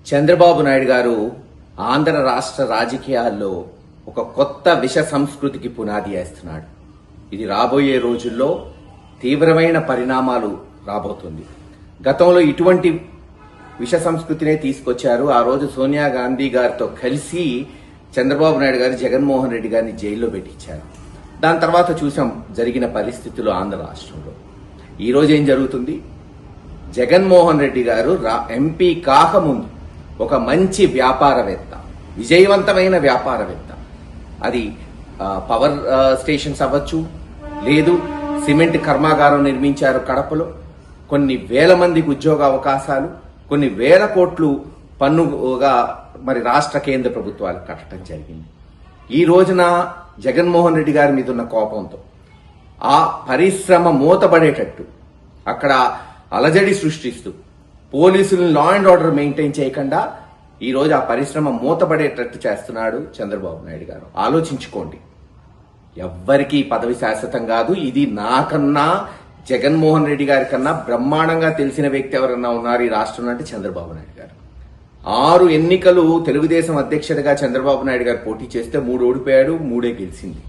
చంద్రబాబు నాయుడు గారు ఆంధ్ర రాష్ట్ర రాజకీయాల్లో ఒక కొత్త విష సంస్కృతికి పునాది వేస్తున్నాడు. ఇది రాబోయే రోజుల్లో తీవ్రమైన పరిణామాలు రాబోతుంది. గతంలో ఇటువంటి విష సంస్కృతినే తీసుకొచ్చారు. ఆ రోజు సోనియా గాంధీ గారితో కలిసి చంద్రబాబు నాయుడు గారు జగన్మోహన్ రెడ్డి గారిని జైల్లో పెట్టించారు. దాని తర్వాత చూసాం జరిగిన పరిస్థితులు ఆంధ్ర రాష్ట్రంలో. ఈ రోజు ఏం జరుగుతుంది? జగన్మోహన్ రెడ్డి గారు ఎంపీ కాకముందు ఒక మంచి వ్యాపారవేత్త, విజయవంతమైన వ్యాపారవేత్త, అది పవర్ స్టేషన్స్ అవ్వచ్చు, లేదు సిమెంట్ కర్మాగారం నిర్మించారు కడపలో, కొన్ని వేల మందికి ఉద్యోగ అవకాశాలు, కొన్ని వేల కోట్లు పన్నుగా మరి రాష్ట్ర కేంద్ర ప్రభుత్వాలు కట్టడం జరిగింది. ఈ రోజున జగన్మోహన్ రెడ్డి గారి మీద ఉన్న కోపంతో ఆ పరిశ్రమ మూతపడేటట్టు అక్కడ అలజడి సృష్టిస్తూ పోలీసులను లా అండ్ ఆర్డర్ మెయింటైన్ చేయకుండా ఈ రోజు ఆ పరిశ్రమ మూతపడేటట్టు చేస్తున్నాడు చంద్రబాబు నాయుడు గారు. ఆలోచించుకోండి. ఎవ్వరికీ పదవి శాశ్వతం కాదు. ఇది నాకన్నా జగన్మోహన్ రెడ్డి గారి కన్నా బ్రహ్మాండంగా తెలిసిన వ్యక్తి ఎవరన్నా ఉన్నారు ఈ రాష్ట్రంలో అంటే చంద్రబాబు నాయుడు గారు. 6 ఎన్నికలు తెలుగుదేశం అధ్యక్షుడిగా చంద్రబాబు నాయుడు గారు పోటీ చేస్తే 3 ఓడిపోయాడు, 3 గెలిచింది.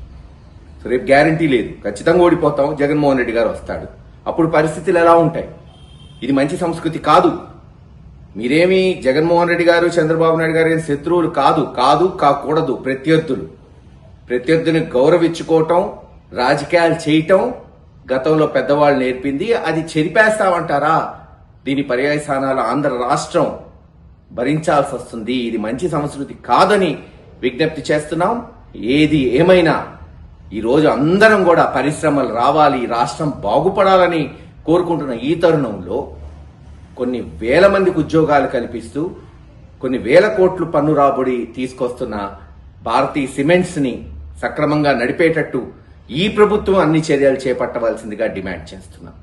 సో రేపు గ్యారంటీ లేదు, ఖచ్చితంగా ఓడిపోతాం, జగన్మోహన్ రెడ్డి గారు వస్తాడు. అప్పుడు పరిస్థితులు ఎలా ఉంటాయి? ఇది మంచి సంస్కృతి కాదు. మీరేమి జగన్మోహన్ రెడ్డి గారు చంద్రబాబు నాయుడు గారు ఏం శత్రువులు కాకూడదు. ప్రత్యర్థుని గౌరవించుకోవటం, రాజకీయాలు చేయటం గతంలో పెద్దవాళ్ళు నేర్పింది. అది చెరిపేస్తామంటారా? దీని పర్యాయస్థానాలు ఆంధ్ర రాష్ట్రం భరించాల్సి వస్తుంది. ఇది మంచి సంస్కృతి కాదని విజ్ఞప్తి చేస్తున్నాం. ఏది ఏమైనా ఈరోజు అందరం కూడా పరిశ్రమలు రావాలి, రాష్ట్రం బాగుపడాలని కోరుకుంటున్న ఈ తరుణంలో కొన్ని వేల మందికి ఉద్యోగాలు కల్పిస్తూ కొన్ని వేల కోట్లు పన్ను రాబడి తీసుకొస్తున్న భారతీయ సిమెంట్స్ ని సక్రమంగా నడిపేటట్టు ఈ ప్రభుత్వం అన్ని చర్యలు చేపట్టవలసిందిగా డిమాండ్ చేస్తున్నాం.